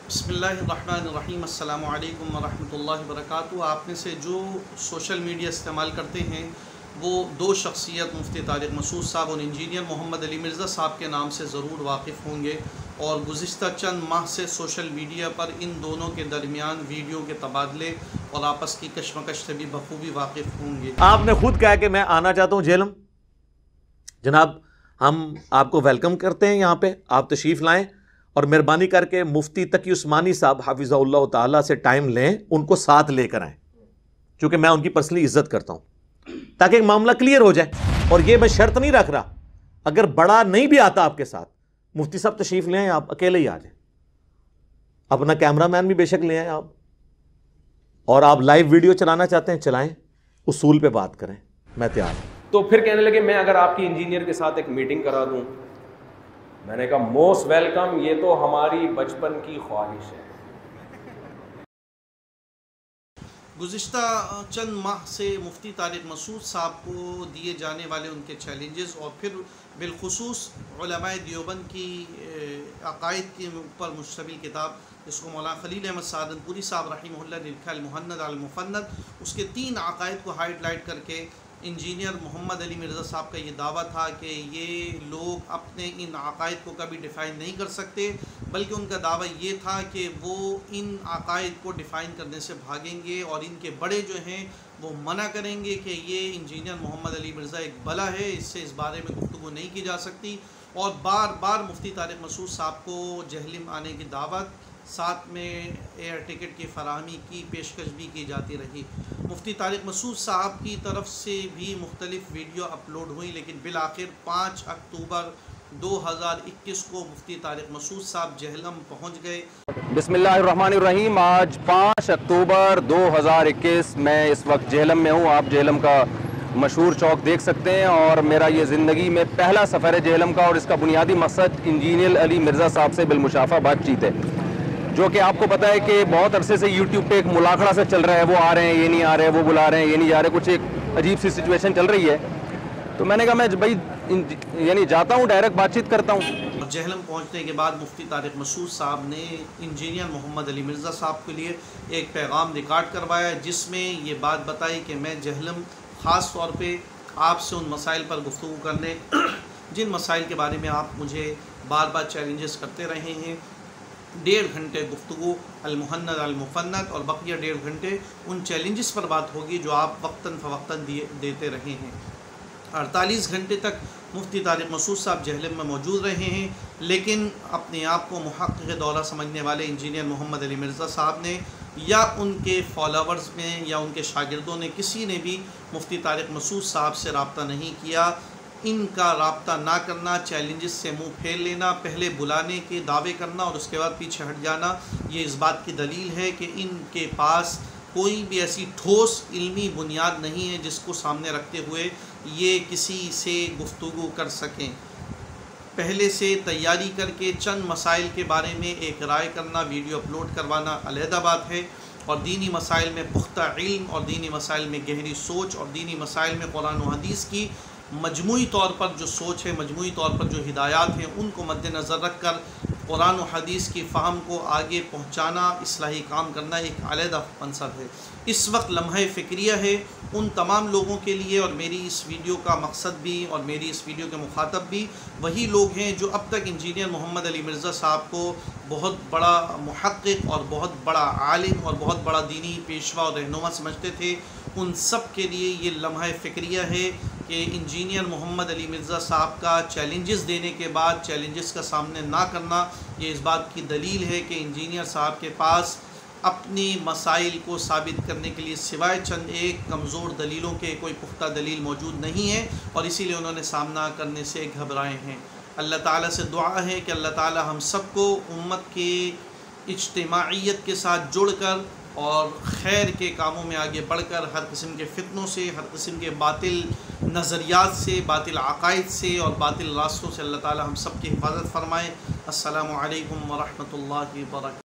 بسم اللہ الرحمن الرحیم۔ السلام علیکم ورحمۃ اللہ وبرکاتہ۔ آپ میں سے جو سوشل میڈیا استعمال کرتے ہیں وہ دو شخصیت مفتی طارق مسعود صاحب اور انجینئر محمد علی مرزا صاحب کے نام سے ضرور واقف ہوں گے، اور گزشتہ چند ماہ سے سوشل میڈیا پر ان دونوں کے درمیان ویڈیو کے تبادلے اور آپس کی کشمکش سے بھی بخوبی واقف ہوں گے۔ آپ نے خود کہا کہ میں آنا چاہتا ہوں جہلم۔ جناب، ہم آپ کو ویلکم کرتے ہیں، یہاں پہ آپ تشریف لائیں اور مہربانی کر کے مفتی تقی عثمانی صاحب حفظہ اللہ تعالیٰ سے ٹائم لیں، ان کو ساتھ لے کر آئیں، چونکہ میں ان کی پرسنلی عزت کرتا ہوں، تاکہ ایک معاملہ کلیئر ہو جائے۔ اور یہ میں شرط نہیں رکھ رہا، اگر بڑا نہیں بھی آتا آپ کے ساتھ، مفتی صاحب تشریف لے آئیں، آپ اکیلے ہی آ جائیں، اپنا کیمرہ مین بھی بے شک لے آئیں آپ، اور آپ لائیو ویڈیو چلانا چاہتے ہیں چلائیں، اصول پہ بات کریں، میں تیار ہوں۔ تو پھر کہنے لگے میں اگر آپ کی انجینئر کے ساتھ ایک میٹنگ کرا دوں، میں نے کہا موسٹ ویلکم، یہ تو ہماری بچپن کی خواہش ہے۔ گزشتہ چند ماہ سے مفتی طارق مسعود صاحب کو دیے جانے والے ان کے چیلنجز، اور پھر بالخصوص علماء دیوبند کی عقائد کے اوپر مشتمل کتاب جس کو مولانا خلیل احمد سہارنپوری صاحب رحمہ اللہ نے لکھا المحند المفند، اس کے 3 عقائد کو ہائیڈ لائٹ کر کے انجینئر محمد علی مرزا صاحب کا یہ دعویٰ تھا کہ یہ لوگ اپنے ان عقائد کو کبھی ڈیفائن نہیں کر سکتے، بلکہ ان کا دعویٰ یہ تھا کہ وہ ان عقائد کو ڈیفائن کرنے سے بھاگیں گے، اور ان کے بڑے جو ہیں وہ منع کریں گے کہ یہ انجینئر محمد علی مرزا ایک بلا ہے، اس سے اس بارے میں گفتگو نہیں کی جا سکتی، اور بار بار مفتی طارق مسعود صاحب کو جہلم آنے کی دعوت، ساتھ میں ایئر ٹکٹ کی فراہمی کی پیشکش بھی کی جاتی رہی۔ مفتی طارق مسعود صاحب کی طرف سے بھی مختلف ویڈیو اپلوڈ ہوئی، لیکن بالآخر 5 اکتوبر 2021 کو مفتی طارق مسعود صاحب جہلم پہنچ گئے۔ بسم اللہ الرحمن الرحیم۔ آج 5 اکتوبر 2021 میں اس وقت جہلم میں ہوں۔ آپ جہلم کا مشہور چوک دیکھ سکتے ہیں، اور میرا یہ زندگی میں پہلا سفر ہے جہلم کا، اور اس کا بنیادی مقصد انجینئر علی مرزا صاحب سے بالمشافہ بات چیت ہے، جو کہ آپ کو پتہ ہے کہ بہت عرصے سے یوٹیوب پہ ایک ملاقڑہ سے چل رہا ہے، وہ آ رہے ہیں یہ نہیں آ رہے، وہ بلا رہے ہیں یہ نہیں جا رہے، کچھ ایک عجیب سی سچویشن چل رہی ہے۔ تو میں نے کہا میں بھائی یعنی جاتا ہوں، ڈائریکٹ بات چیت کرتا ہوں۔ اور جہلم پہنچنے کے بعد مفتی طارق مسعود صاحب نے انجینئر محمد علی مرزا صاحب کے لیے ایک پیغام ریکارڈ کروایا، جس میں یہ بات بتائی کہ میں جہلم خاص طور پہ آپ سے ان مسائل پر گفتگو کرنے جن مسائل کے بارے میں آپ مجھے بار بار چیلنجز کرتے رہے ہیں، 1.5 گھنٹے گفتگو المحند المفند، اور بقیہ 1.5 گھنٹے ان چیلنجز پر بات ہوگی جو آپ وقتاً فوقتاً دیتے رہے ہیں۔ 48 گھنٹے تک مفتی طارق مسعود صاحب جہلم میں موجود رہے ہیں، لیکن اپنے آپ کو محقق دورہ سمجھنے والے انجینئر محمد علی مرزا صاحب نے یا ان کے فالوورز میں یا ان کے شاگردوں نے کسی نے بھی مفتی طارق مسعود صاحب سے رابطہ نہیں کیا۔ ان کا رابطہ نہ کرنا، چیلنجز سے منہ پھیر لینا، پہلے بلانے کے دعوے کرنا اور اس کے بعد پیچھے ہٹ جانا، یہ اس بات کی دلیل ہے کہ ان کے پاس کوئی بھی ایسی ٹھوس علمی بنیاد نہیں ہے جس کو سامنے رکھتے ہوئے یہ کسی سے گفتگو کر سکیں۔ پہلے سے تیاری کر کے چند مسائل کے بارے میں ایک رائے کرنا، ویڈیو اپلوڈ کروانا علیحدہ بات ہے، اور دینی مسائل میں پختہ علم اور دینی مسائل میں گہری سوچ اور دینی مسائل میں قرآن و حدیث کی مجموعی طور پر جو سوچ ہے، مجموعی طور پر جو ہدایات ہیں، ان کو مد نظر رکھ کر قرآن و حدیث کی فہم کو آگے پہنچانا، اصلاحی کام کرنا ایک علیحدہ منصب ہے۔ اس وقت لمحہ فکریہ ہے ان تمام لوگوں کے لیے، اور میری اس ویڈیو کا مقصد بھی اور میری اس ویڈیو کے مخاطب بھی وہی لوگ ہیں جو اب تک انجینئر محمد علی مرزا صاحب کو بہت بڑا محقق اور بہت بڑا عالم اور بہت بڑا دینی پیشوا اور رہنما سمجھتے تھے۔ ان سب کے لیے یہ لمحہ فکریہ ہے کہ انجینئر محمد علی مرزا صاحب کا چیلنجز دینے کے بعد چیلنجز کا سامنے نہ کرنا، یہ اس بات کی دلیل ہے کہ انجینئر صاحب کے پاس اپنی مسائل کو ثابت کرنے کے لیے سوائے چند ایک کمزور دلیلوں کے کوئی پختہ دلیل موجود نہیں ہے، اور اسی لیے انہوں نے سامنا کرنے سے گھبرائے ہیں۔ اللہ تعالیٰ سے دعا ہے کہ اللہ تعالیٰ ہم سب کو امت کے اجتماعیت کے ساتھ جڑ کر اور خیر کے کاموں میں آگے بڑھ کر ہر قسم کے فتنوں سے، ہر قسم کے باطل نظریات سے، باطل عقائد سے اور باطل راستوں سے اللہ تعالیٰ ہم سب کی حفاظت فرمائے۔ السلام علیکم ورحمۃ اللہ وبرکاتہ۔